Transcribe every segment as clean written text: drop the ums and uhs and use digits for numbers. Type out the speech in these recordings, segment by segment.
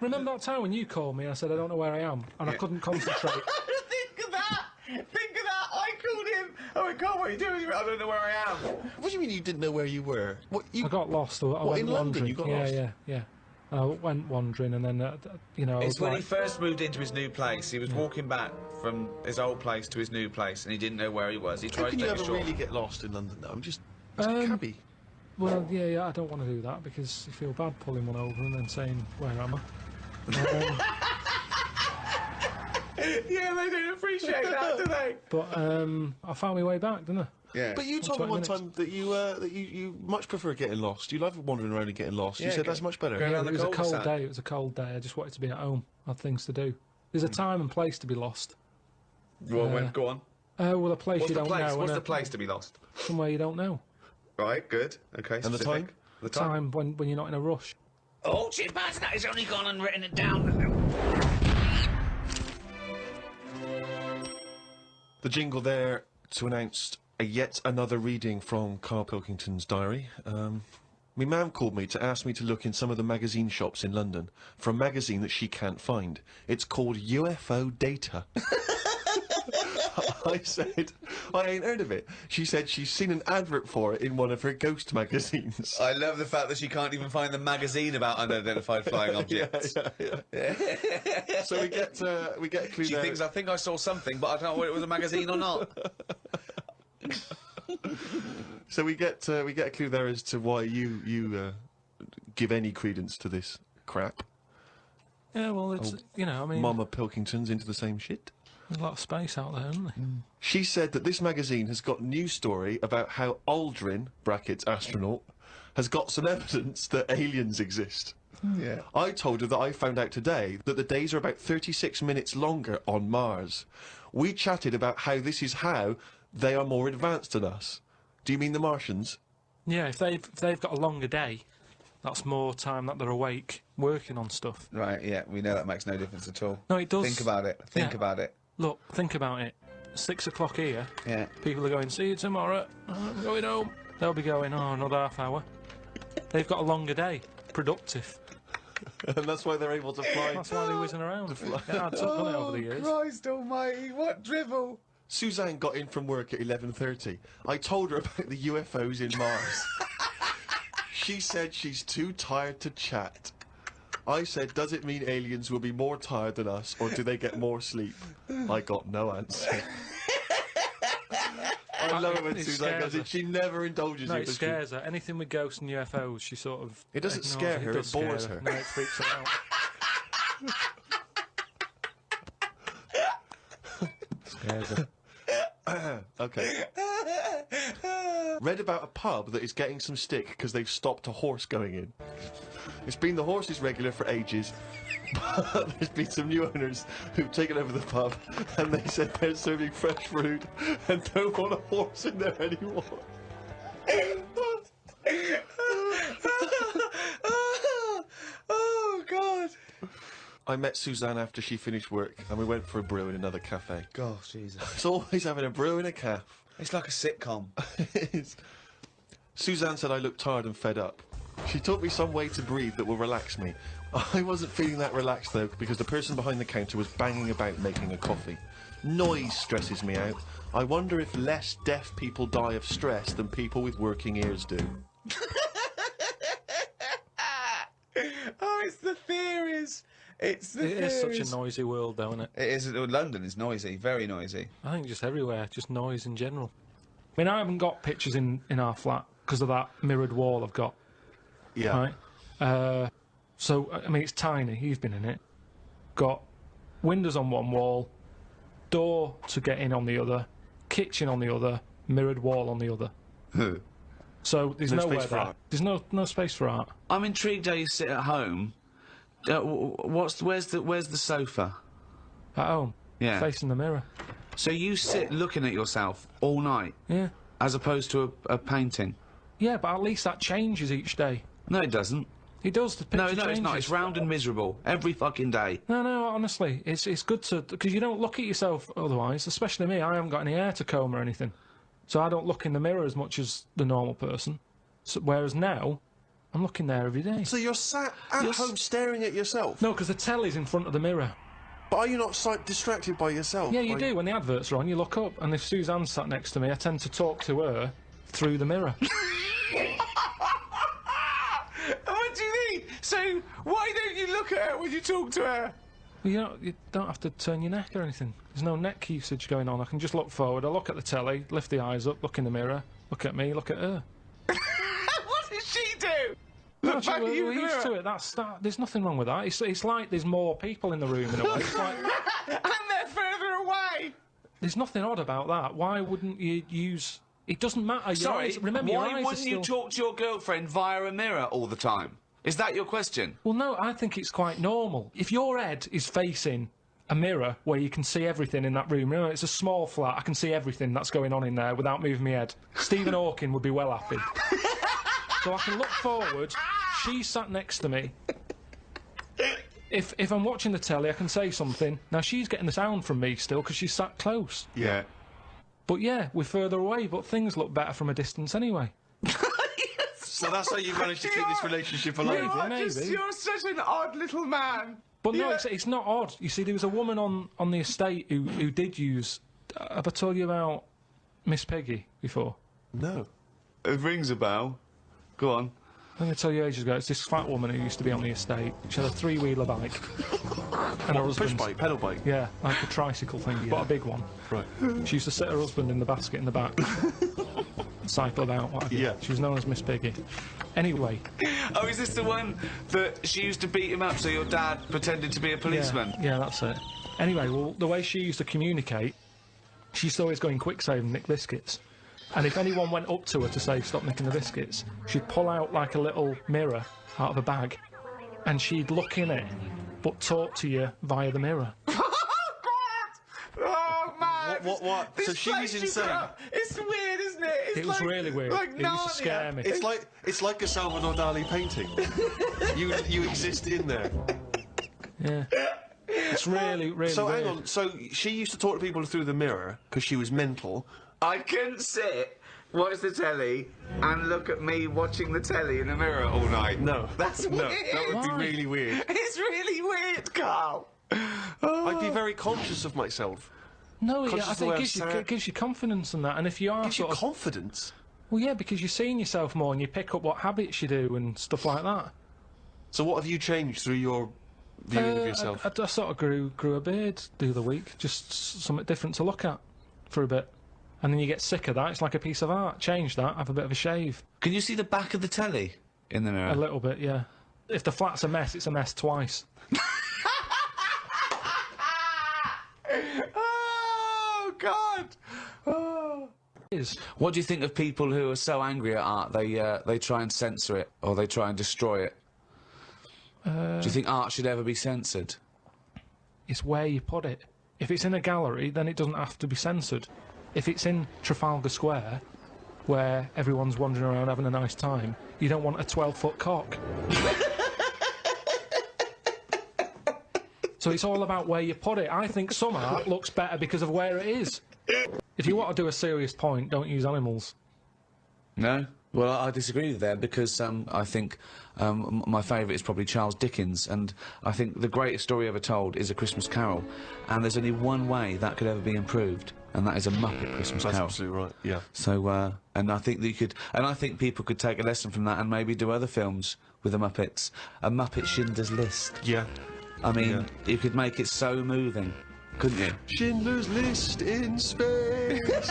Remember that time when you called me and I said I don't know where I am and I couldn't concentrate? Think of that! Think of that! I called him! I went, God, what are you doing? I don't know where I am. What do you mean you didn't know where you were? I got lost. I went in London wandering. you got lost? Yeah. I went wandering and then, It's when he first moved into his new place. He was walking back from his old place to his new place and he didn't know where he was. He tried to take a short... How can you ever really get lost in London, though? It's a cabbie. Well, yeah, I don't want to do that because you feel bad pulling one over and then saying, where am I? Yeah, they don't appreciate that, do they? But I found my way back, didn't I? Yeah. But you told me one time that you much prefer getting lost. You love wandering around and getting lost. You said that's much better. Yeah, it was a cold day. It was a cold day. I just wanted to be at home. I had things to do. There's a time and place to be lost. Well, go on. Well, a place you don't know. What's the place to be lost? Somewhere you don't know. Right, good. Okay, and the time? The time when you're not in a rush. Oh, shit, bastard, he's only gone and written it down. The jingle there to announce yet another reading from Karl Pilkington's diary. My mum called me to ask me to look in some of the magazine shops in London for a magazine that she can't find. It's called UFO Data. I said, I ain't heard of it. She said she's seen an advert for it in one of her ghost magazines. I love the fact that she can't even find the magazine about unidentified flying objects. Yeah. So we get a clue. She thinks, I think I saw something, but I don't know whether it was a magazine or not. So we get a clue there as to why you give any credence to this crap. Yeah, well, it's I mean, Mama Pilkington's into the same shit. There's a lot of space out there, isn't there? She said that this magazine has got news story about how Aldrin (brackets astronaut) has got some evidence that aliens exist. Yeah. I told her that I found out today that the days are about 36 minutes longer on Mars. We chatted about how this is how they are more advanced than us. Do you mean the Martians? Yeah, if they've got a longer day, that's more time that they're awake working on stuff. Right, yeah, we know that makes no difference at all. No, it does. Think about it. Think about it. Look, think about it. 6 o'clock here. Yeah. People are going, see you tomorrow. I'm going home. They'll be going, oh, another half hour. They've got a longer day. Productive. And that's why they're able to fly. That's why they're whizzing around. It adds up, doesn't it, over the years? Christ almighty, what drivel! Suzanne got in from work at 11:30. I told her about the UFOs in Mars. She said she's too tired to chat. I said, does it mean aliens will be more tired than us, or do they get more sleep? I got no answer. I love it when Suzanne goes in. She never indulges no, you. It scares her. Anything with ghosts and UFOs, she sort of... It doesn't scare her, it bores her. No, it freaks her out. Scares her. Okay. Read about a pub that is getting some stick because they've stopped a horse going in. It's been the horse's regular for ages, but there's been some new owners who've taken over the pub and they said they're serving fresh fruit and don't want a horse in there anymore. Oh, God. I met Suzanne after she finished work and we went for a brew in another cafe. Gosh, Jesus. It's always having a brew in a cafe. It's like a sitcom. It is. Suzanne said I looked tired and fed up. She taught me some way to breathe that will relax me. I wasn't feeling that relaxed though, because the person behind the counter was banging about making a coffee. Noise stresses me out. I wonder if less deaf people die of stress than people with working ears do. Oh, it's the theories. It's the theories. It is such a noisy world, though, isn't it? It is. London is noisy, very noisy. I think just everywhere, just noise in general. I mean, I haven't got pictures in our flat because of that mirrored wall I've got. Yeah. Right? So, I mean, it's tiny. You've been in it. Got windows on one wall, door to get in on the other, kitchen on the other, mirrored wall on the other. So there's no nowhere space for there. art. There's no space for art. I'm intrigued how you sit at home. Where's the sofa? At home. Yeah. Facing the mirror. So you sit looking at yourself all night? Yeah. As opposed to a painting? Yeah, but at least that changes each day. No, it doesn't. It does. The picture No, it's not. changes. It's round and miserable every fucking day. No, honestly, it's good to, because you don't look at yourself otherwise. Especially me, I haven't got any hair to comb or anything, so I don't look in the mirror as much as the normal person. So, whereas now, I'm looking there every day. So you're sat at home staring at yourself? No, because the telly's in front of the mirror. But are you not distracted by yourself? Yeah, you do. When the adverts are on, you look up, and if Suzanne's sat next to me, I tend to talk to her through the mirror. What do you mean? So why don't you look at her when you talk to her? Well, you don't have to turn your neck or anything. There's no neck usage going on. I can just look forward. I look at the telly, lift the eyes up, look in the mirror, look at me, look at her. What does she do? No, Look back at you we're in the used to mirror. it. There's nothing wrong with that. It's like there's more people in the room in a way. It's like, And they're further away. there's nothing odd about that. Why wouldn't you use... It doesn't matter. Your Sorry, eyes, remember, your why eyes wouldn't are you still... talk to your girlfriend via a mirror all the time? Is that your question? Well, no, I think it's quite normal. If your head is facing a mirror where you can see everything in that room, remember, it's a small flat, I can see everything that's going on in there without moving my head. Stephen Hawking would be well happy. So I can look forward, she's sat next to me. If I'm watching the telly, I can say something. Now, she's getting the sound from me still because she's sat close. Yeah. But yeah, we're further away, but things look better from a distance anyway. So that's how you managed to keep this relationship alive? Maybe. You're such an odd little man. But no, it's not odd. You see, there was a woman on the estate who did use... Have I told you about Miss Peggy before? No. It rings a bell. Go on. I'm going to tell you ages ago, it's this fat woman who used to be on the estate. She had a three-wheeler bike. And her Push husband... bike, pedal bike? Yeah, like a tricycle thing, but a big one. Right. She used to sit her husband in the basket in the back. Cycle about, what have you. Yeah. She was known as Miss Piggy. Anyway. Oh, is this the one that she used to beat him up so your dad pretended to be a policeman? Yeah, that's it. Anyway, well, the way she used to communicate, she used to always go in quick save and nick biscuits. And if anyone went up to her to say, stop nicking the biscuits, she'd pull out like a little mirror out of a bag, and she'd look in it, but talk to you via the mirror. Oh, man! What? This So she was place you insane? got- It's weird, isn't it? It's It was really weird. Like It used to scare me. It's like a Salvador Dali painting. you exist in there. Yeah. It's really, really So weird. hang on. So she used to talk to people through the mirror because she was mental. I couldn't sit, watch the telly, and look at me watching the telly in the mirror all night. No, That's no, weird. that would be Why? really weird. It's really weird, Carl. I'd be very conscious of myself. No, yeah, Conscious I of the think way it I'm gives you, sad. it gives you confidence and that. And if you are Gives you sort of... confidence. Well, yeah, because you're seeing yourself more and you pick up what habits you do and stuff like that. So what have you changed through your viewing of yourself? I sort of grew a beard the other week, just something different to look at for a bit. And then you get sick of that. It's like a piece of art. Change that, have a bit of a shave. Can you see the back of the telly in the mirror? A little bit, yeah. If the flat's a mess, it's a mess twice. Oh, God! Oh. Is What do you think of people who are so angry at art they try and censor it or they try and destroy it? Do you think art should ever be censored? It's where you put it. If it's in a gallery, then it doesn't have to be censored. If it's in Trafalgar Square, where everyone's wandering around having a nice time, you don't want a 12-foot cock. So it's all about where you put it. I think some art looks better because of where it is. If you want to do a serious point, don't use animals. No? Well, I disagree with that because I think my favourite is probably Charles Dickens, and I think the greatest story ever told is A Christmas Carol, and there's only one way that could ever be improved, and that is a Muppet Christmas That's Carol. absolutely right. Yeah. So, and I think that you could, and I think people could take a lesson from that and maybe do other films with the Muppets. A Muppet Schindler's List. Yeah. I mean, Yeah. you could make it so moving, couldn't you? Schindler's List in space.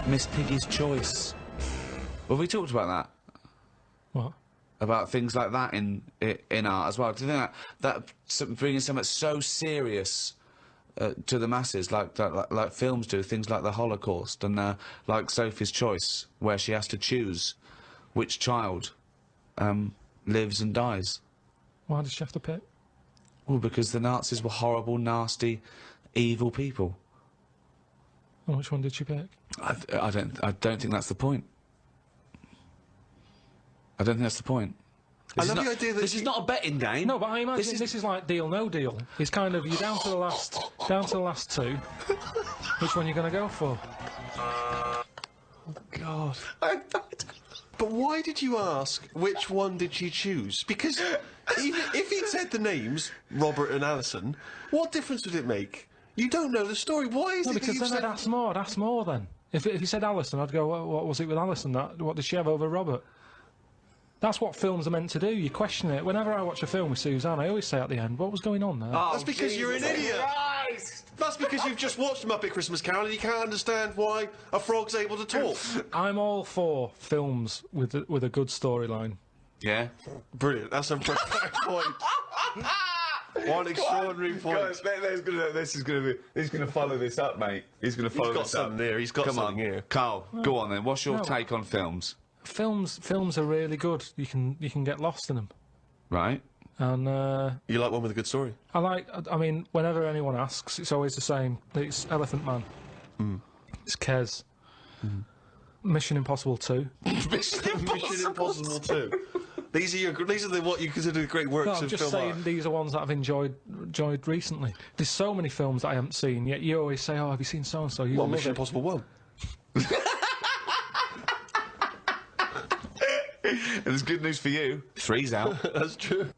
Miss Piggy's Choice. Well, we talked about that. What? About things like that in art as well. Do you think that bringing something so serious to the masses, like films do, things like the Holocaust and like Sophie's Choice, where she has to choose which child lives and dies? Why does she have to pick? Well, because the Nazis were horrible, nasty, evil people. And which one did she pick? I don't think that's the point. I don't think that's the point. I love the idea that this is not a betting game. No, but I imagine this is like Deal No Deal. It's kind of, you're down to the last two. Which one are you going to go for? God. But why did you ask which one did she choose? Because even if he'd said the names, Robert and Alison, what difference would it make? You don't know the story. Why is No, it that because you've then I'd ask more. I'd ask more then. If you said Alison, I'd go, what was it with Alison? What did she have over Robert? That's what films are meant to do. You question it. Whenever I watch a film with Suzanne, I always say at the end, what was going on there? Oh, That's because you're an idiot. Christ! That's because you've just watched Muppet Christmas Carol and you can't understand why a frog's able to talk. I'm all for films with a good storyline. Yeah. Brilliant. That's a perfect point. One extraordinary point. Guys, he's gonna follow this up, mate. He's gonna follow He's got this up. something there. He's got Come something on, here. Carl. Go on then. What's your No. take on films? Films are really good. You can get lost in them. Right. And You like one with a good story? I mean, whenever anyone asks, it's always the same. It's Elephant Man. It's Kez. Mission Impossible 2. Mission Impossible 2. These are what you consider great works No, I'm of just film saying art. these are ones that I've enjoyed recently. There's so many films that I haven't seen, yet you always say, "Oh, have you seen so and so?" You Well, love Mission it. Impossible 1. And there's good news for you. 3's out. That's true.